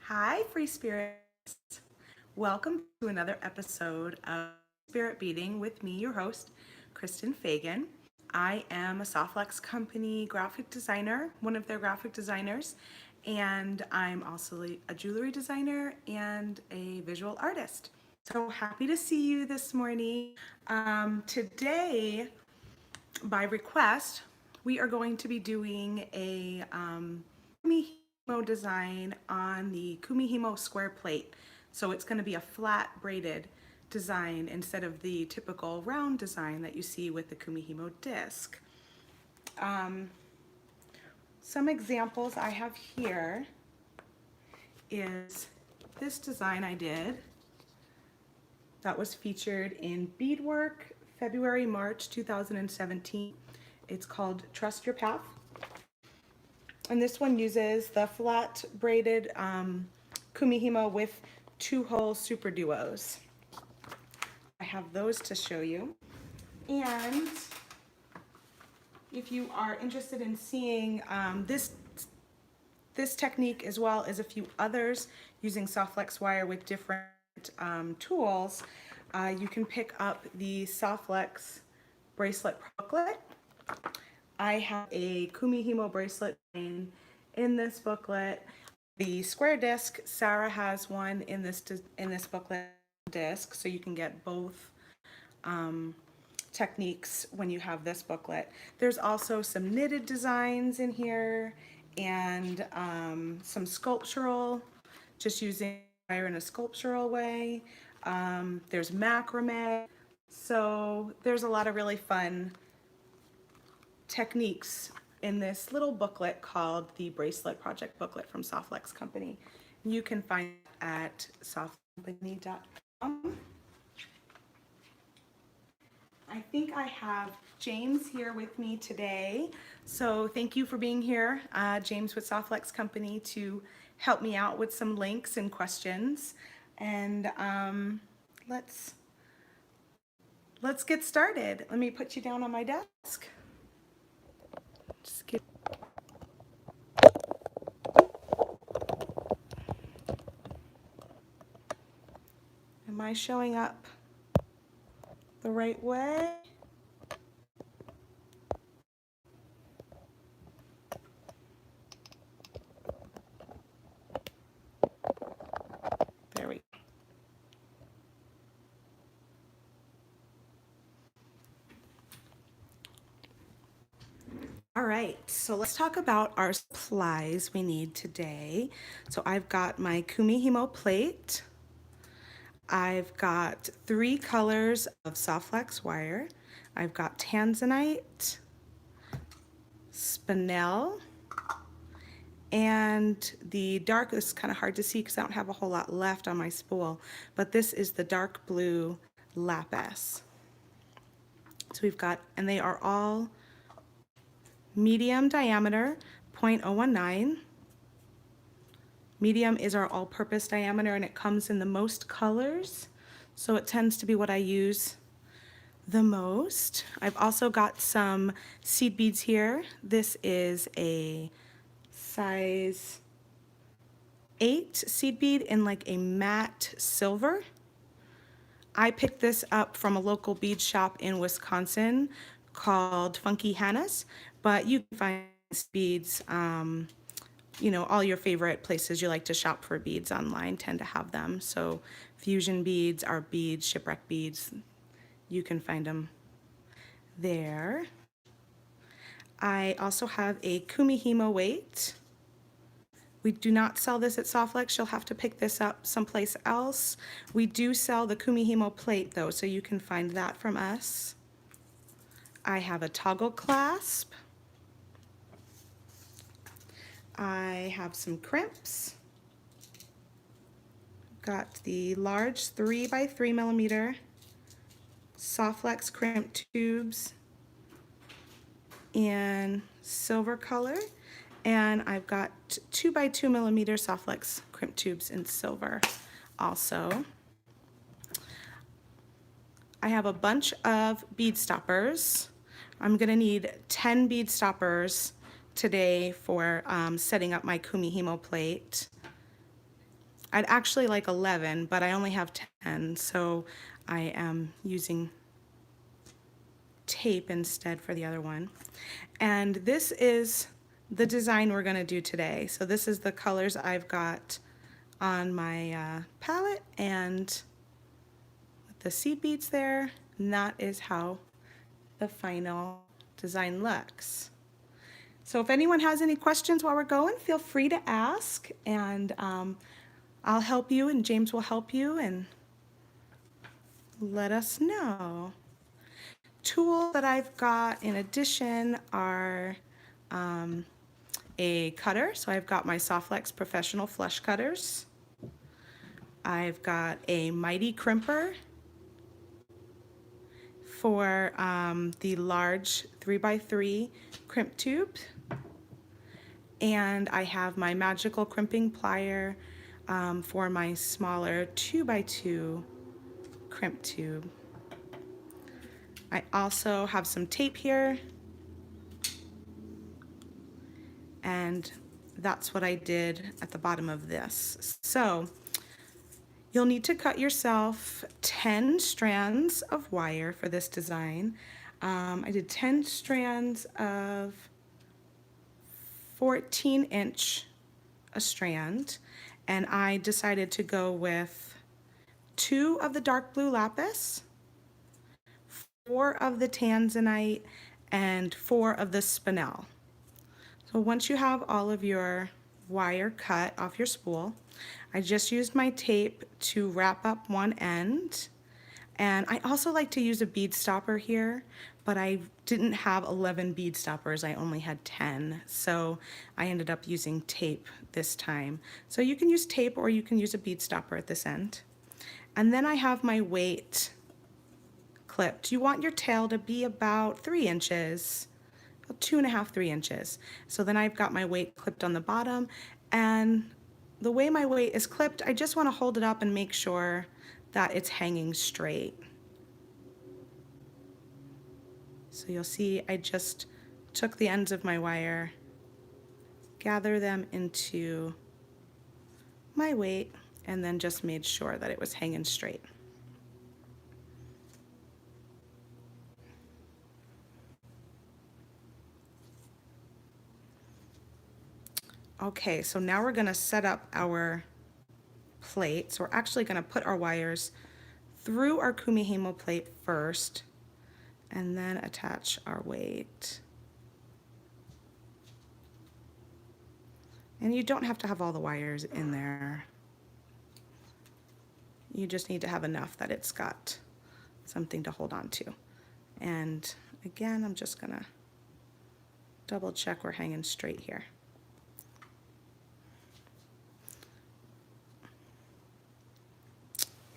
Hi, free spirits. Welcome to another episode of Spirit Beading with me, your host, Kristen Fagan. I am a Soft Flex company graphic designer, one of their graphic designers, and I'm also a jewelry designer and a visual artist. So happy to see you this morning. Today, by request, we are going to be doing a Kumihimo design on the Kumihimo Square Plate. So it's going to be a flat braided design instead of the typical round design that you see with the Kumihimo disc. Some examples I have here is this design I did that was featured in Beadwork February, March 2017. It's called Trust Your Path. And this one uses the flat braided Kumihimo with 2-hole superduos. I have those to show you. And if you are interested in seeing this technique as well as a few others using Soft Flex wire with different tools, you can pick up the Soft Flex Bracelet Booklet. I have a Kumihimo bracelet in this booklet. The square disc, Sara has one in this booklet disc, so you can get both techniques when you have this booklet. There's also some knitted designs in here and some sculptural, just using wire in a sculptural way. There's macrame. So there's a lot of really fun techniques in this little booklet called the Bracelet Project Booklet from Soft Flex Company. You can find it at softcompany.com. I think I have James here with me today. So thank you for being here, James with Soft Flex Company, to help me out with some links and questions. And let's get started. Let me put you down on my desk. Just get Am I showing up the right way? There we go. All right, so let's talk about our supplies we need today. So I've got my Kumihimo plate. I've got 3 colors of Soft Flex wire. I've got tanzanite, spinel, and the dark is kind of hard to see because I don't have a whole lot left on my spool, but this is the dark blue lapis. So we've got, and they are all medium diameter, 0.019. Medium is our all-purpose diameter, and it comes in the most colors, so it tends to be what I use the most. I've also got some seed beads here. This is a size 8 seed bead in like a matte silver. I picked this up from a local bead shop in Wisconsin called Funky Hannah's, but you can find beads, you know, all your favorite places you like to shop for beads online tend to have them. So Fusion Beads, Our Beads, Shipwreck Beads, you can find them there. I also have a Kumihimo weight. We do not sell this at Soft Flex. You'll have to pick this up someplace else. We do sell the Kumihimo plate though, so you can find that from us. I have a toggle clasp. I have some crimps. Got the large 3 by 3 millimeter Soft Flex crimp tubes in silver color, and I've got 2 by 2 millimeter Soft Flex crimp tubes in silver also. I have a bunch of bead stoppers. I'm gonna need 10 bead stoppers today for setting up my Kumihimo plate. I'd actually like 11, but I only have 10, so I am using tape instead for the other one. And this is the design we're going to do today. So this is the colors I've got on my palette, and with the seed beads there, and that is how the final design looks. So if anyone has any questions while we're going, feel free to ask, and I'll help you, and James will help you, and let us know. Tools that I've got in addition are a cutter. So I've got my Soft Flex professional flush cutters. I've got a mighty crimper for the large 3x3 crimp tube. And I have my magical crimping plier for my smaller 2x2 crimp tube. I also have some tape here, and that's what I did at the bottom of this. So you'll need to cut yourself 10 strands of wire for this design. I did 10 strands of 14-inch a strand, and I decided to go with 2 of the dark blue lapis, 4 of the tanzanite, and 4 of the spinel. So once you have all of your wire cut off your spool, I just used my tape to wrap up one end. And I also like to use a bead stopper here, but I didn't have 11 bead stoppers, I only had 10. So I ended up using tape this time. So you can use tape or you can use a bead stopper at this end. And then I have my weight clipped. You want your tail to be about 3 inches, about 2.5, 3 inches. So then I've got my weight clipped on the bottom, and the way my weight is clipped, I just want to hold it up and make sure that it's hanging straight. So you'll see I just took the ends of my wire, gather them into my weight, and then just made sure that it was hanging straight. Okay, so now we're going to set up our plate. So we're actually going to put our wires through our Kumihimo plate first, and then attach our weight. And you don't have to have all the wires in there. You just need to have enough that it's got something to hold on to. And again, I'm just gonna double check we're hanging straight here.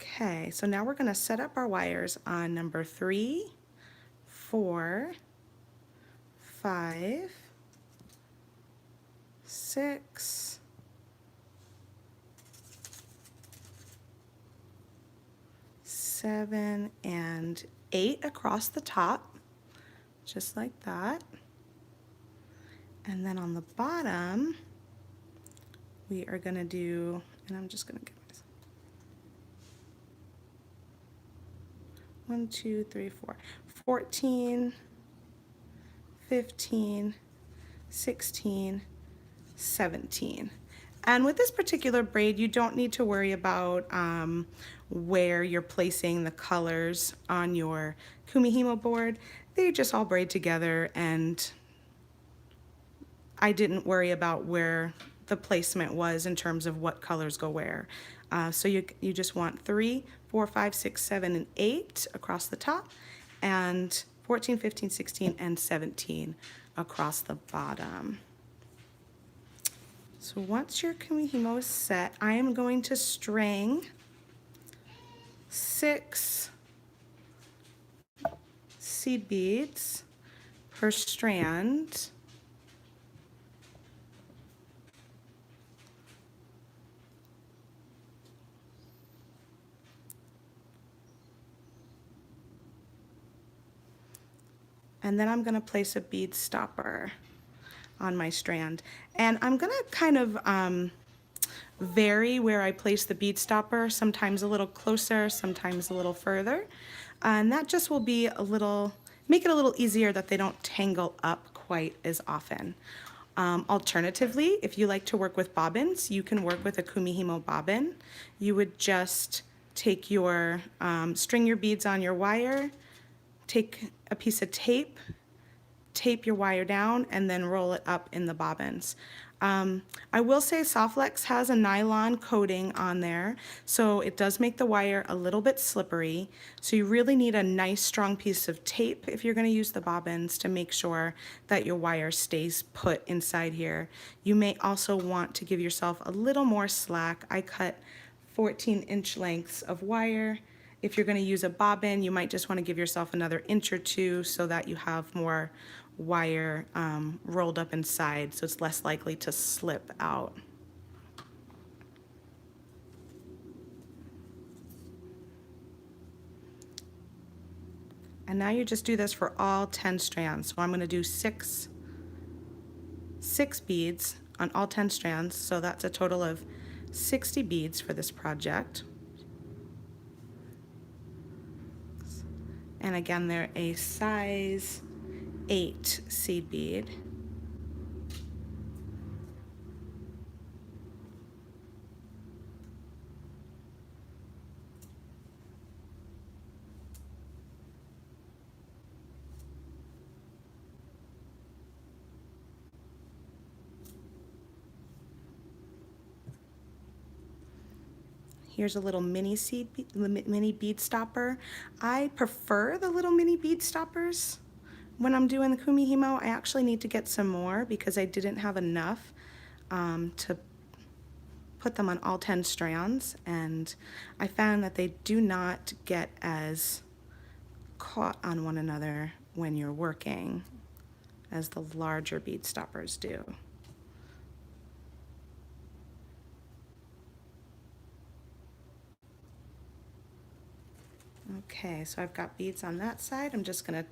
Okay, so now we're gonna set up our wires on number 3, 4, 5, 6, 7, and 8 across the top, just like that. And then on the bottom, we are gonna do, and I'm just gonna get this, 1, 2, 3, 4, 14, 15, 16, 17. And with this particular braid, you don't need to worry about where you're placing the colors on your Kumihimo board. They just all braid together, and I didn't worry about where the placement was in terms of what colors go where. So you just want 3, 4, 5, 6, 7, and 8 across the top, and 14, 15, 16, and 17 across the bottom. So once your Kumihimo is set, I am going to string 6 seed beads per strand. And then I'm going to place a bead stopper on my strand. And I'm going to kind of vary where I place the bead stopper, sometimes a little closer, sometimes a little further. And that just will be a little, make it a little easier that they don't tangle up quite as often. Alternatively, if you like to work with bobbins, you can work with a Kumihimo bobbin. You would just take your, string your beads on your wire, take a piece of tape, tape your wire down, and then roll it up in the bobbins. I will say Soft Flex has a nylon coating on there, so it does make the wire a little bit slippery. So you really need a nice strong piece of tape if you're going to use the bobbins to make sure that your wire stays put inside here. You may also want to give yourself a little more slack. I cut 14-inch lengths of wire. If you're going to use a bobbin, you might just want to give yourself another inch or two so that you have more wire rolled up inside, so it's less likely to slip out. And now you just do this for all 10 strands. So I'm going to do six beads on all 10 strands, so that's a total of 60 beads for this project. And again, they're a size 8 seed bead. Here's a little mini mini bead stopper. I prefer the little mini bead stoppers when I'm doing the Kumihimo. I actually need to get some more because I didn't have enough to put them on all 10 strands, and I found that they do not get as caught on one another when you're working as the larger bead stoppers do. Okay, so I've got beads on that side. I'm just going to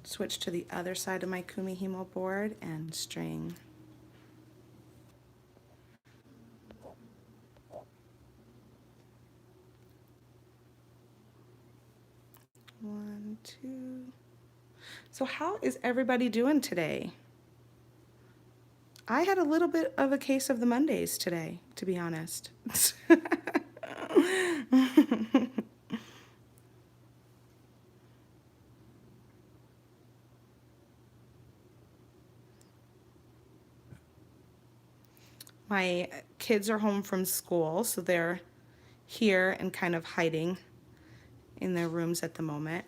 switch to the other side of my Kumihimo board and string. One, two. So how is everybody doing today? I had a little bit of a case of the Mondays today, to be honest. My kids are home from school, so they're here and kind of hiding in their rooms at the moment.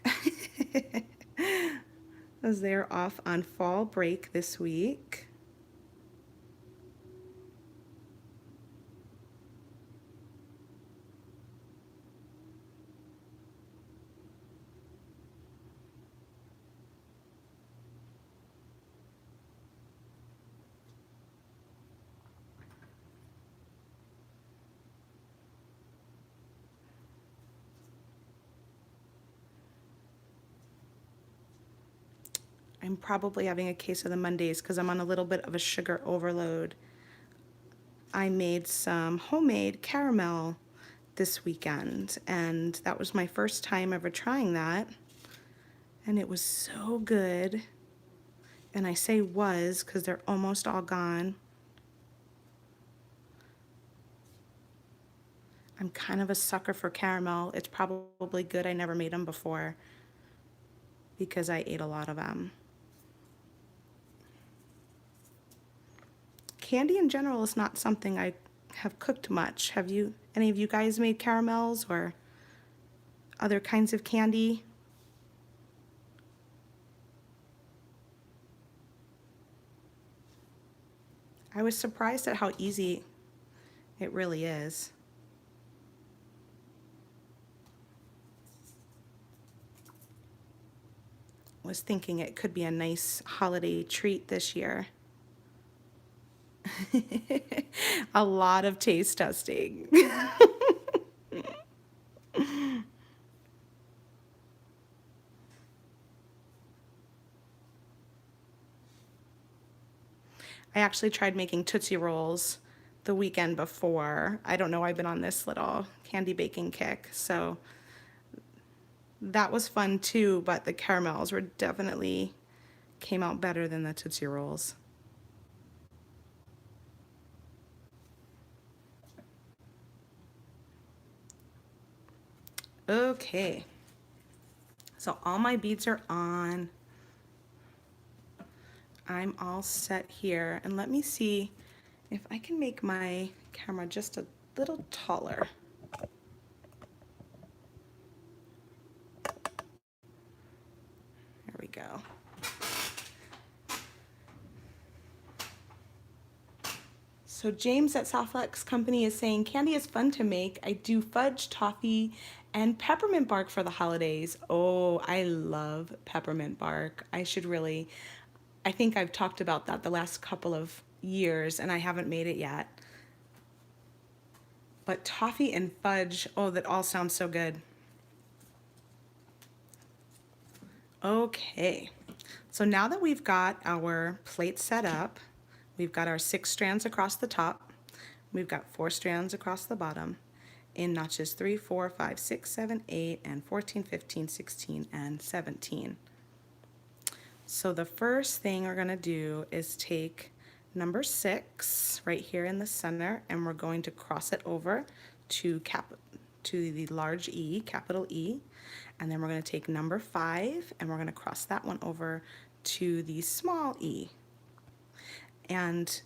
As they're off on fall break this week. I'm probably having a case of the Mondays because I'm on a little bit of a sugar overload. I made some homemade caramel this weekend, and that was my first time ever trying that, and it was so good. And I say was because they're almost all gone. I'm kind of a sucker for caramel. It's probably good I never made them before because I ate a lot of them. Candy in general is not something I have cooked much. Have you, any of you guys made caramels or other kinds of candy? I was surprised at how easy it really is. Was thinking it could be a nice holiday treat this year. A lot of taste testing. I actually tried making Tootsie Rolls the weekend before. I don't know, I've been on this little candy baking kick, so that was fun too, but the caramels were definitely came out better than the Tootsie Rolls. Okay, so all my beads are on. I'm all set here, and let me see if I can make my camera just a little taller. There we go. So James at Soft Flex Company is saying, candy is fun to make. I do fudge, toffee, and peppermint bark for the holidays. Oh, I love peppermint bark. I think I've talked about that the last couple of years and I haven't made it yet. But toffee and fudge, oh, that all sounds so good. Okay, so now that we've got our plate set up, we've got our 6 strands across the top, we've got 4 strands across the bottom in notches 3, 4, 5, 6, 7, 8, and 14, 15, 16, and 17. So the first thing we're going to do is take number 6 right here in the center, and we're going to cross it over to the large E, capital E, and then we're going to take number 5 and we're going to cross that one over to the small e. And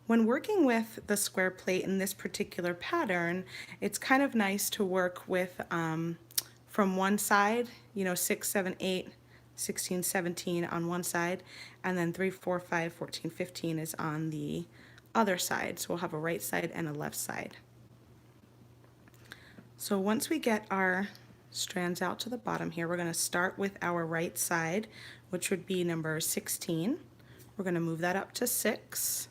when working with the square plate in this particular pattern, it's kind of nice to work with from one side, 6, 7, 8, 16, 17 on one side, and then 3, 4, 5, 14, 15 is on the other side. So we'll have a right side and a left side. So once we get our strands out to the bottom here, we're going to start with our right side, which would be number 16. We're going to move that up to 6.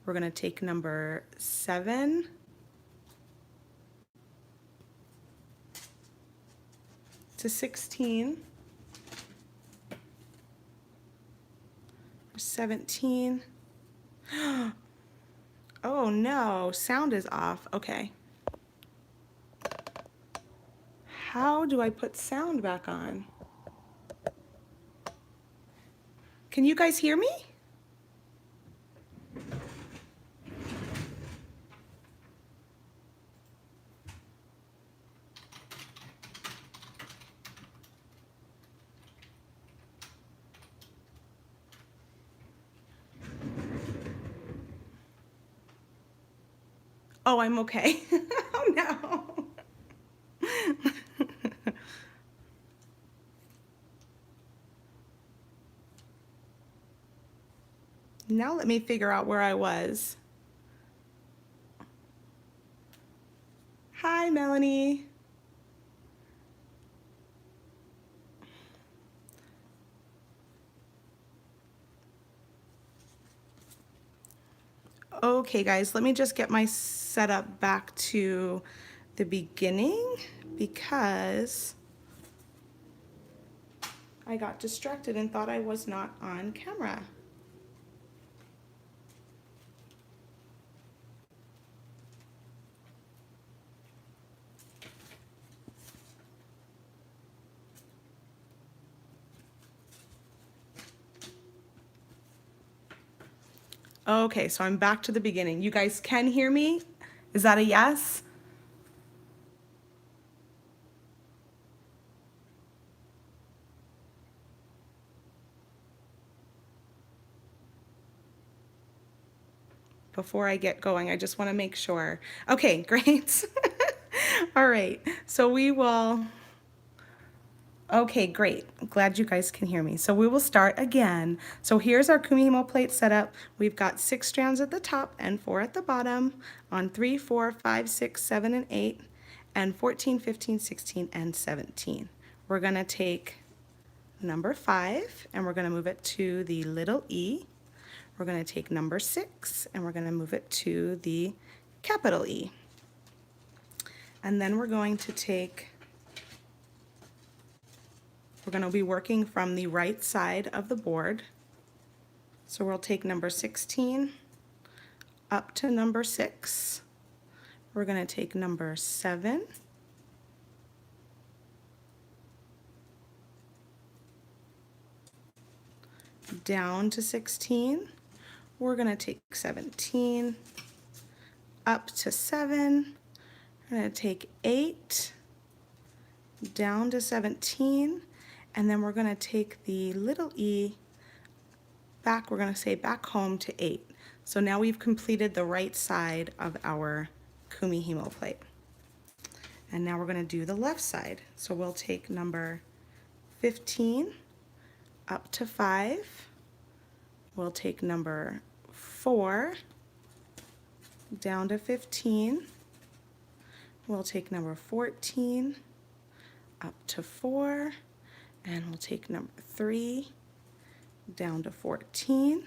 We're going to take number 7 to 16, 17. Oh no, sound is off. Okay. How do I put sound back on? Can you guys hear me? Oh, I'm okay. Oh no. Now let me figure out where I was. Hi, Melanie. Okay, guys, let me just get my setup back to the beginning because I got distracted and thought I was not on camera. Okay, so I'm back to the beginning. You guys can hear me? Is that a yes? Before I get going, I just want to make sure. Okay, great. All right, so we will. Okay, great. Glad you guys can hear me. So we will start again. So here's our Kumihimo plate setup. We've got 6 strands at the top and 4 at the bottom on 3, 4, 5, 6, 7, and 8, and 14, 15, 16, and 17. We're gonna take number 5 and we're gonna move it to the little e. We're gonna take number 6 and we're gonna move it to the capital E. And then we're going to take We're going to be working from the right side of the board. So we'll take number 16 up to number 6. We're going to take number 7, down to 16. We're going to take 17, up to 7. We're going to take 8, down to 17, and then we're going to take the little e back, we're going to say back home to 8. So now we've completed the right side of our Kumihimo plate. And now we're going to do the left side. So we'll take number 15 up to 5. We'll take number 4 down to 15. We'll take number 14 up to 4, and we'll take number 3 down to 14.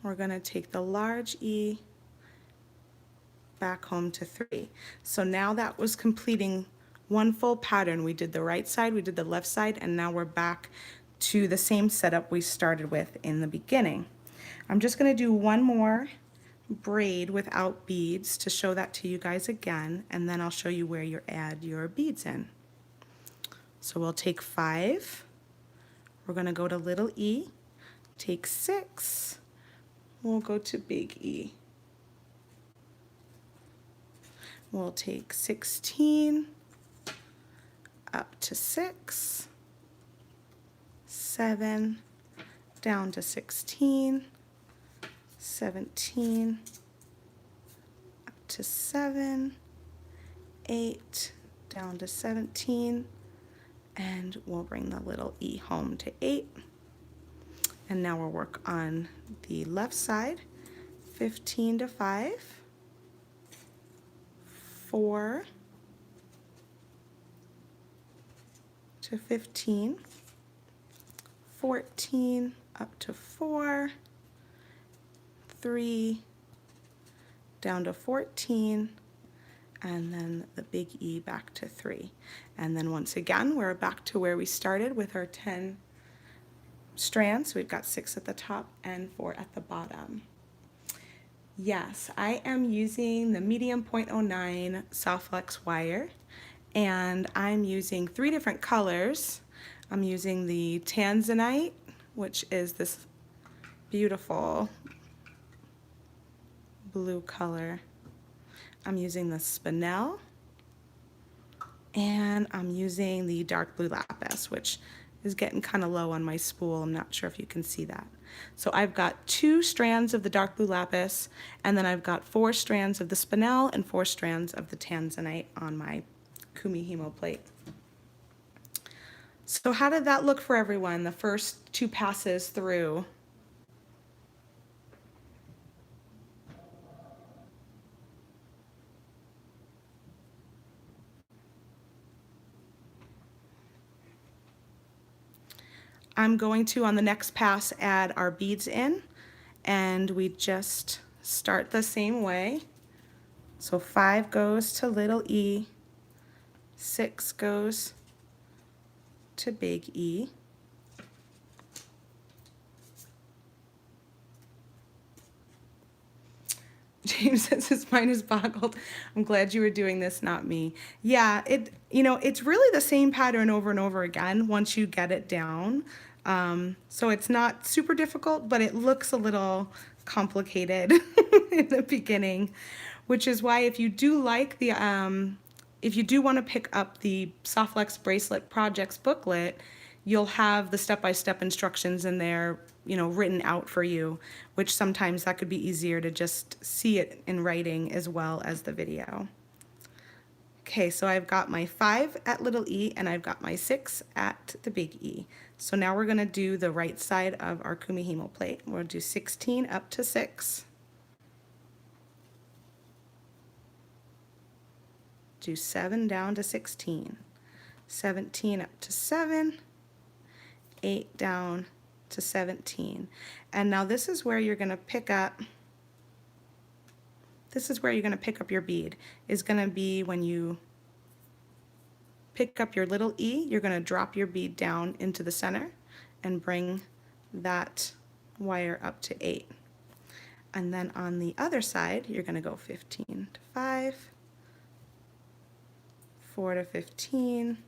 We're going to take the large E back home to 3. So now that was completing one full pattern. We did the right side, we did the left side, and now we're back to the same setup we started with in the beginning. I'm just going to do one more braid without beads to show that to you guys again, and then I'll show you where you add your beads in. So we'll take 5, we're going to go to little e, take 6, we'll go to big E. We'll take 16 up to 6, 7, down to 16, 17, up to 7, 8, down to 17, and we'll bring the little e home to 8. And now we'll work on the left side, 15 to 5, 4 to 15, 14 up to 4, 3 down to 14, and then the big E back to 3. And then once again, we're back to where we started with our 10 strands. We've got 6 at the top and 4 at the bottom. Yes, I am using the medium 0.09 Soft Flex wire, and I'm using 3 different colors. I'm using the Tanzanite, which is this beautiful blue color. I'm using the Spinel, and I'm using the dark blue lapis, which is getting kind of low on my spool. I'm not sure if you can see that. So I've got 2 strands of the dark blue lapis, and then I've got 4 strands of the Spinel and 4 strands of the Tanzanite on my Kumihimo plate. So how did that look for everyone, the first 2 passes through? I'm going to, on the next pass, add our beads in, and we just start the same way. So 5 goes to little e, 6 goes to big E, James says his mind is boggled. I'm glad you were doing this, not me. Yeah, it's really the same pattern over and over again once you get it down. So it's not super difficult, but it looks a little complicated in the beginning, which is why if you do like the, if you do want to pick up the Soft Flex Bracelet Projects booklet, you'll have the step-by-step instructions in there, written out for you, which sometimes that could be easier to just see it in writing as well as the video. Okay, so I've got my 5 at little e and I've got my 6 at the big E. So now we're going to do the right side of our Kumihimo plate. We'll do 16 up to 6. Do 7 down to 16. 17 up to 7. 8 down to 17. And now this is where you're going to pick up, your bead, is going to be when you pick up your little E, you're going to drop your bead down into the center and bring that wire up to 8. And then on the other side, you're going to go 15 to 5, 4 to 15,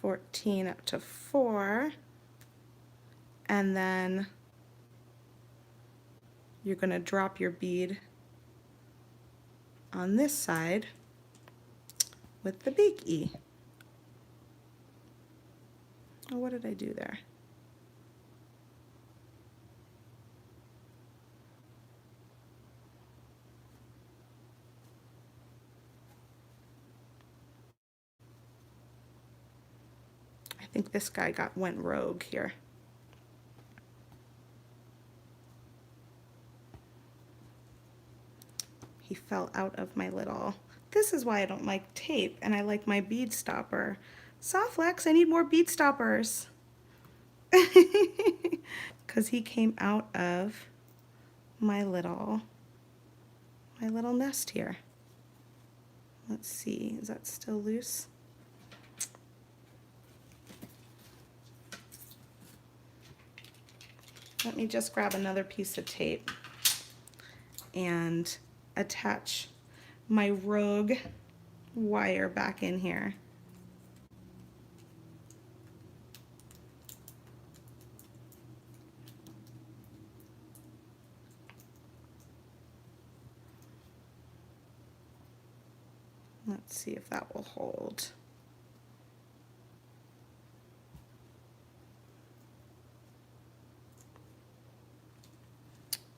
14 up to 4, and then you're going to drop your bead on this side with the big E. Oh, what did I do there? I think this guy went rogue here. He fell out of my little. This is why I don't like tape and I like my bead stopper. Soft Flex, I need more bead stoppers. Because he came out of my little nest here. Let's see, is that still loose? Let me just grab another piece of tape and attach my rogue wire back in here. Let's see if that will hold.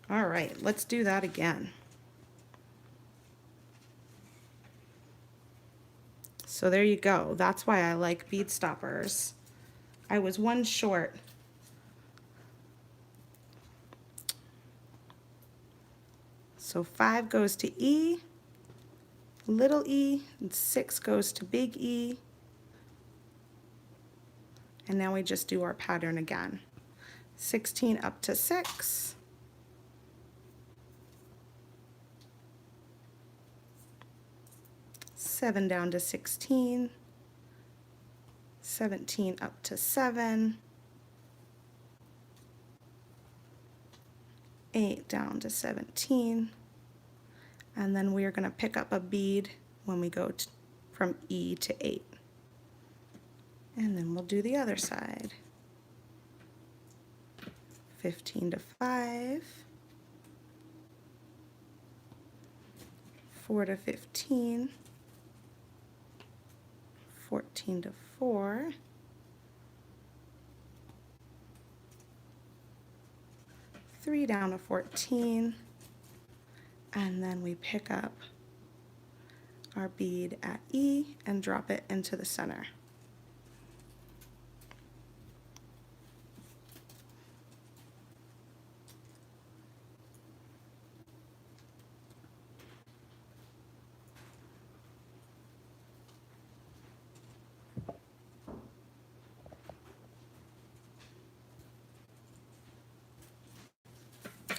All right, let's do that again. So there you go. That's why I like bead stoppers. I was one short. So 5 goes to E, little e, and 6 goes to big E. And now we just do our pattern again. 16 up to 6. 7 down to 16, 17 up to 7, 8 down to 17, and then we are going to pick up a bead when we go from E to 8. And then we'll do the other side. 15 to 5, 4 to 15, 14 to 4, 3 down to 14, and then we pick up our bead at E and drop it into the center.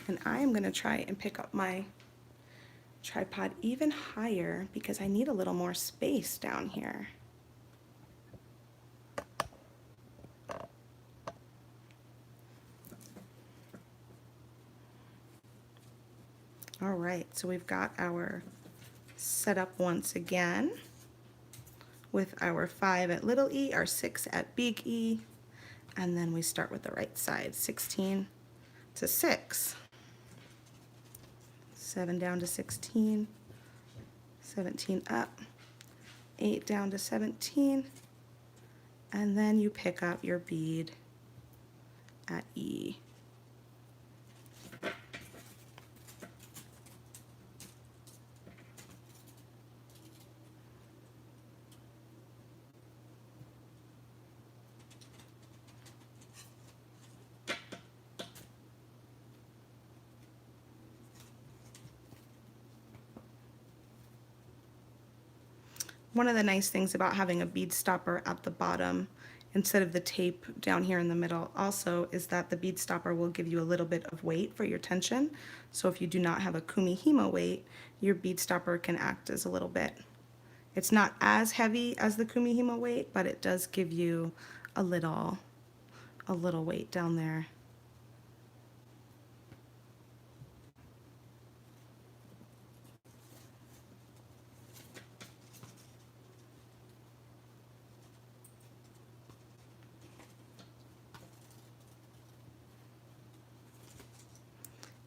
And I am going to try and pick up my tripod even higher because I need a little more space down here. All right, so we've got our setup once again with our 5 at little e, our 6 at big E, and then we start with the right side, 16 to 6. 7 down to 16, 17 up, 8 down to 17, and then you pick up your bead at E. One of the nice things about having a bead stopper at the bottom instead of the tape down here in the middle also is that the bead stopper will give you a little bit of weight for your tension. So if you do not have a Kumihimo weight, your bead stopper can act as a little bit. It's not as heavy as the Kumihimo weight, but it does give you a little weight down there.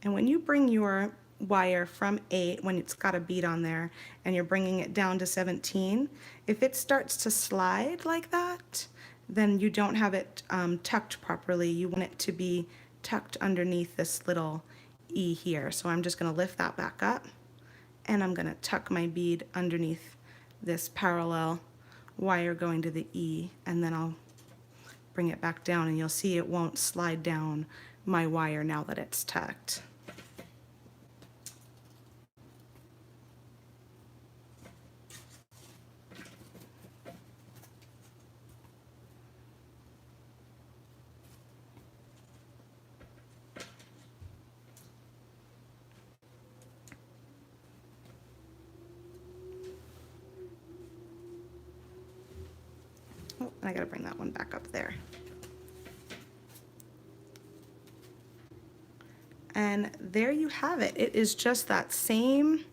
And when you bring your wire from 8, when it's got a bead on there, and you're bringing it down to 17, if it starts to slide like that, then you don't have it tucked properly. You want it to be tucked underneath this little E here. So I'm just going to lift that back up, and I'm going to tuck my bead underneath this parallel wire going to the E, and then I'll bring it back down, and you'll see it won't slide down my wire now that it's tucked. Oh, and I gotta bring that one back up there. And there you have it. It is just that same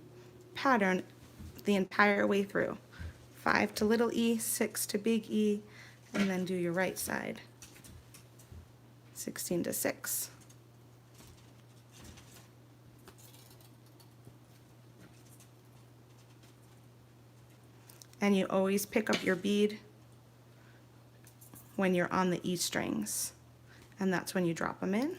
pattern the entire way through. 5 to little e, 6 to big E, and then do your right side. 16 to 6. And you always pick up your bead when you're on the E strings, and that's when you drop them in.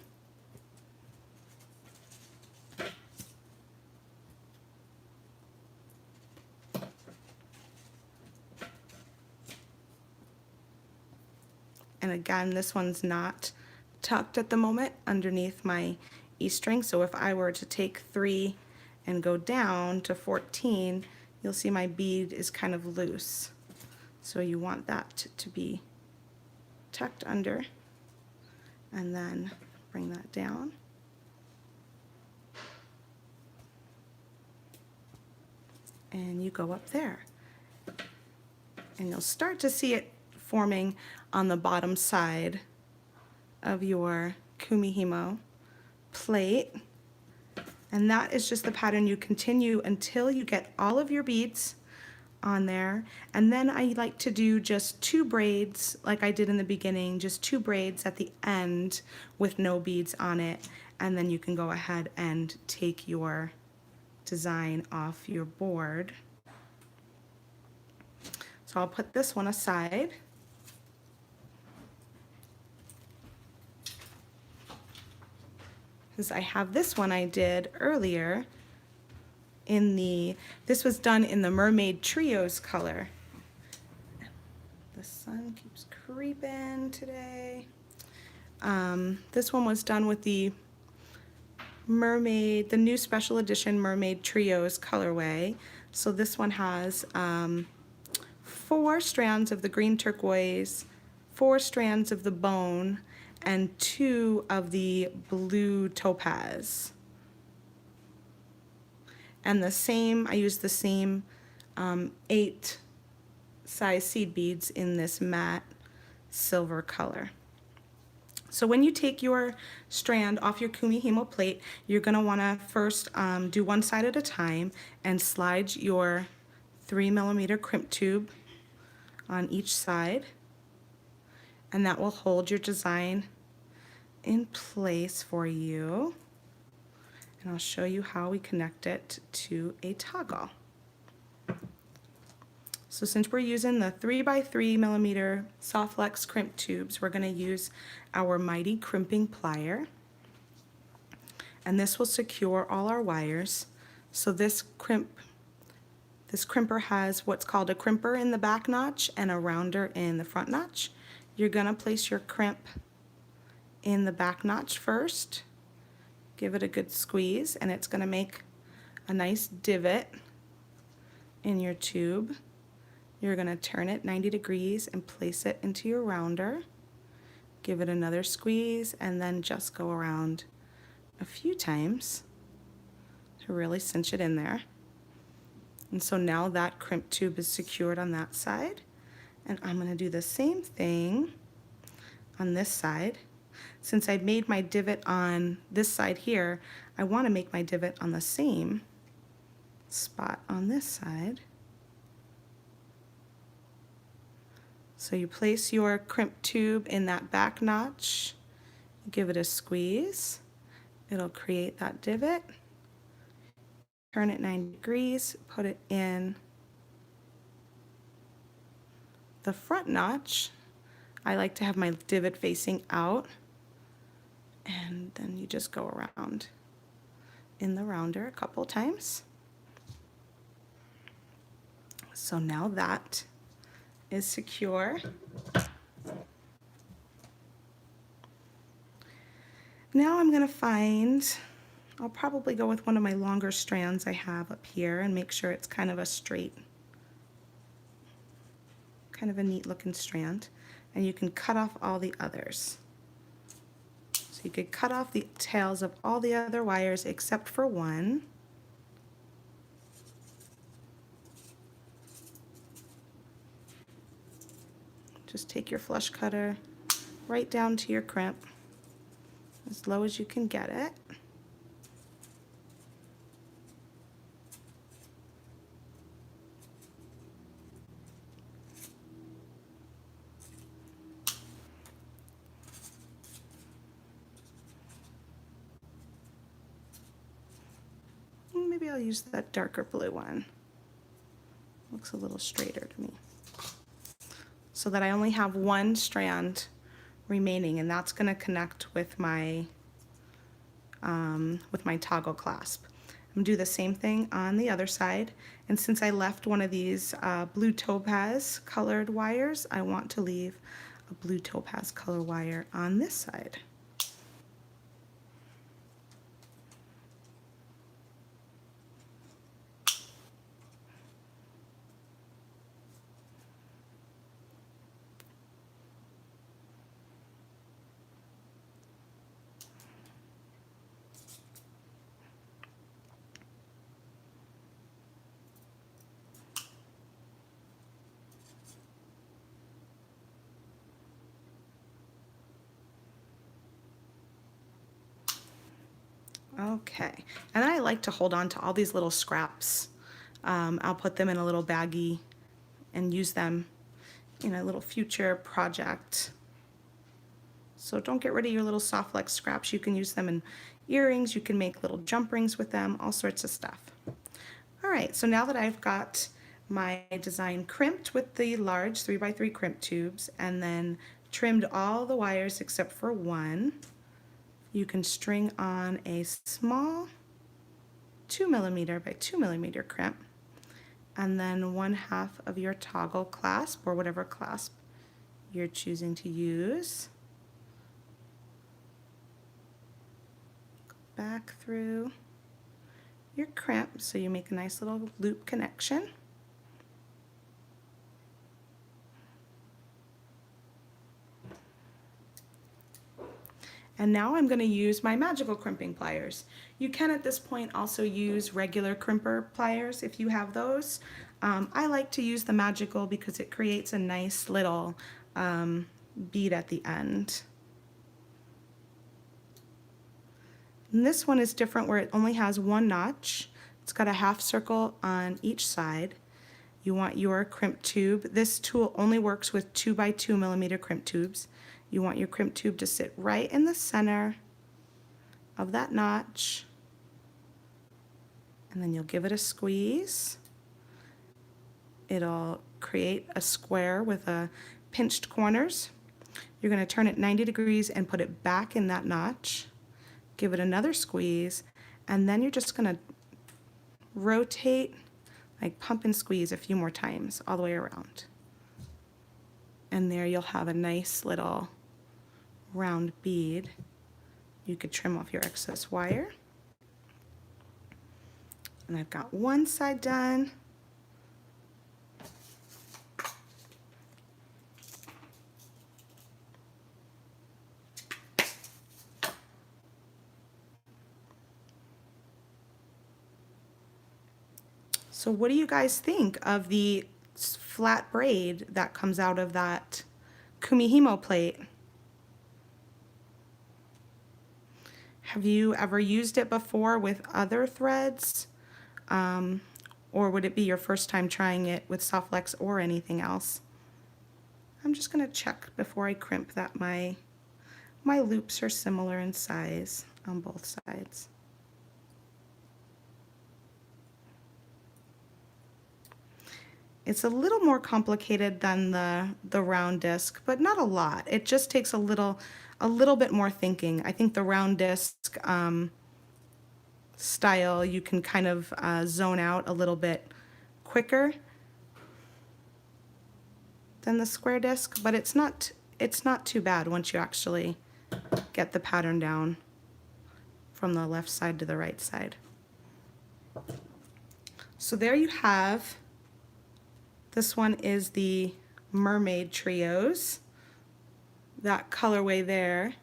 And again, this one's not tucked at the moment underneath my E string, so if I were to take 3 and go down to 14, you'll see my bead is kind of loose. So you want that to be tucked under, and then bring that down. And you go up there. And you'll start to see it forming on the bottom side of your Kumihimo plate. And that is just the pattern you continue until you get all of your beads on there. And then I like to do just 2 braids like I did in the beginning, just 2 braids at the end with no beads on it. And then you can go ahead and take your design off your board. So I'll put this one aside. Because I have this one I did earlier in this was done in the Mermaid Trios color. The sun keeps creeping today. This one was done with the new special edition Mermaid Trios colorway. So this one has 4 strands of the green turquoise, 4 strands of the bone, and 2 of the blue topaz. And I used the same 8 size seed beads in this matte silver color. So when you take your strand off your Kumihimo plate, you're going to want to first do one side at a time and slide your 3mm crimp tube on each side, and that will hold your design in place for you. And I'll show you how we connect it to a toggle. So since we're using the 3x3mm Soft Flex crimp tubes, we're going to use our Mighty crimping plier. And this will secure all our wires. So this crimper has what's called a crimper in the back notch and a rounder in the front notch. You're going to place your crimp in the back notch first. Give it a good squeeze, and it's going to make a nice divot in your tube. You're going to turn it 90 degrees and place it into your rounder. Give it another squeeze, and then just go around a few times to really cinch it in there. And so now that crimp tube is secured on that side, and I'm going to do the same thing on this side. Since I made my divot on this side here, I want to make my divot on the same spot on this side. So you place your crimp tube in that back notch, give it a squeeze, it'll create that divot. Turn it 90 degrees, put it in the front notch. I like to have my divot facing out, and then you just go around in the rounder a couple times. So now that is secure. Now I'm going to find, I'll probably go with one of my longer strands I have up here and make sure it's kind of a straight, kind of a neat looking strand. And you can cut off all the others. So you could cut off the tails of all the other wires except for one. Just take your flush cutter right down to your crimp, as low as you can get it. Maybe I'll use that darker blue one. Looks a little straighter to me. So that I only have one strand remaining, and that's going to connect with my toggle clasp. I'm going to do the same thing on the other side, and since I left one of these blue topaz colored wires, I want to leave a blue topaz color wire on this side. Okay, and then I like to hold on to all these little scraps. I'll put them in a little baggie and use them in a little future project. So don't get rid of your little soft flex scraps. You can use them in earrings, you can make little jump rings with them, all sorts of stuff. All right, so now that I've got my design crimped with the large 3x3 crimp tubes and then trimmed all the wires except for one, you can string on a small 2mm by 2mm crimp, and then 1/2 of your toggle clasp, or whatever clasp you're choosing to use. Go back through your crimp so you make a nice little loop connection. And now I'm going to use my magical crimping pliers. You can at this point also use regular crimper pliers if you have those. I like to use the magical because it creates a nice little bead at the end. And this one is different where it only has one notch. It's got a half circle on each side. You want your crimp tube. This tool only works with 2x2mm crimp tubes. You want your crimp tube to sit right in the center of that notch, and then you'll give it a squeeze. It'll create a square with pinched corners. You're going to turn it 90 degrees and put it back in that notch. Give it another squeeze, and then you're just going to rotate, like pump and squeeze a few more times all the way around. And there you'll have a nice little round bead. You could trim off your excess wire. And I've got one side done. So what do you guys think of the flat braid that comes out of that Kumihimo plate? Have you ever used it before with other threads? Or would it be your first time trying it with Soft Flex or anything else? I'm just going to check before I crimp that my loops are similar in size. on both sides. It's a little more complicated than the round disc, but not a lot. It just takes a little bit more thinking. I think the round disc style, you can kind of zone out a little bit quicker than the square disc, but it's not too bad once you actually get the pattern down from the left side to the right side. So there you have, this one is the Mermaid Trios, that colorway there.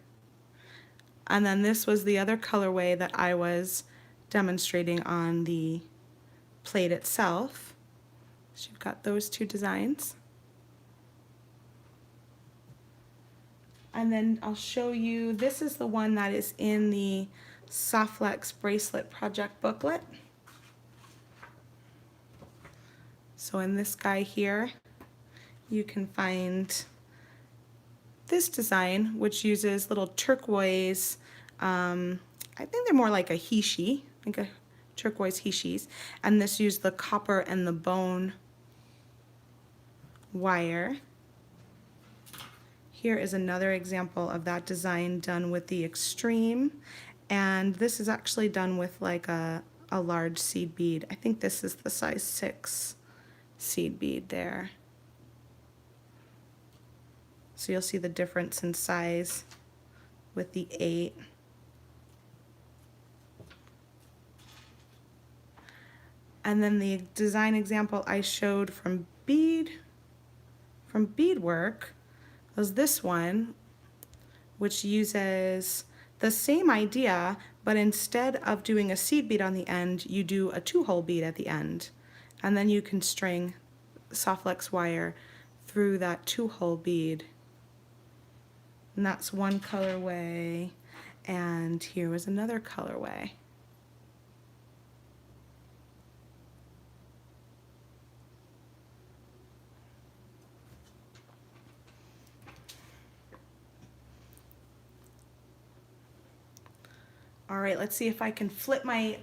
And then this was the other colorway that I was demonstrating on the plate itself. So you've got those two designs. And then I'll show you, this is the one that is in the Soft Flex Bracelet Project booklet. So in this guy here, you can find this design, which uses little turquoise, I think they're more like a hishi, like a turquoise hishis, and this used the copper and the bone wire. Here is another example of that design done with the extreme, and this is actually done with like a large seed bead. I think this is the size 6 seed bead there. So you'll see the difference in size with the 8. And then the design example I showed from Beadwork was this one, which uses the same idea, but instead of doing a seed bead on the end, you do a 2-hole bead at the end. And then you can string soft flex wire through that 2-hole bead. And that's one colorway, and here was another colorway. All right, let's see if I can flip my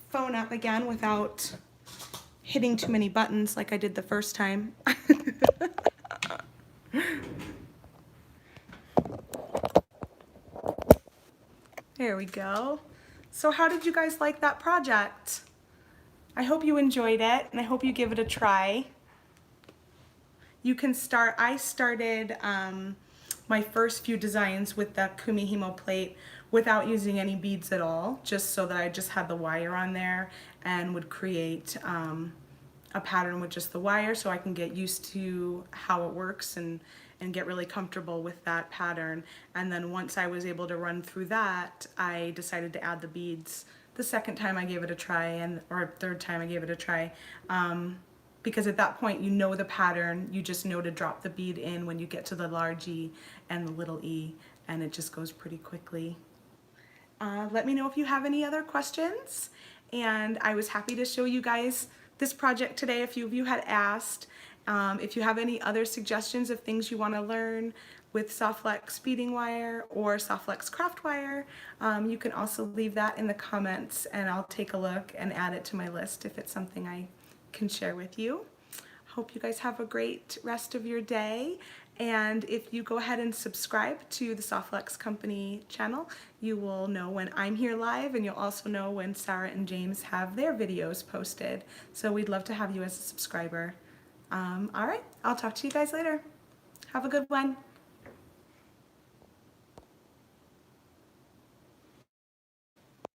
phone up again without hitting too many buttons like I did the first time. There we go. So how did you guys like that project? I hope you enjoyed it, and I hope you give it a try. You can start, I started my first few designs with the Kumihimo plate without using any beads at all, just so that I just had the wire on there and would create a pattern with just the wire so I can get used to how it works and get really comfortable with that pattern. And then once I was able to run through that, I decided to add the beads the second time I gave it a try, or third time I gave it a try. Because at that point you know the pattern, you just know to drop the bead in when you get to the large E and the little e, and it just goes pretty quickly. Let me know if you have any other questions, and I was happy to show you guys this project today. A few of you had asked. If you have any other suggestions of things you want to learn with Soft Flex Beading Wire or Soft Flex Craft Wire, you can also leave that in the comments, and I'll take a look and add it to my list if it's something I can share with you. Hope you guys have a great rest of your day, and if you go ahead and subscribe to the Soft Flex Company channel, you will know when I'm here live, and you'll also know when Sara and James have their videos posted. So we'd love to have you as a subscriber. All right, I'll talk to you guys later. Have a good one.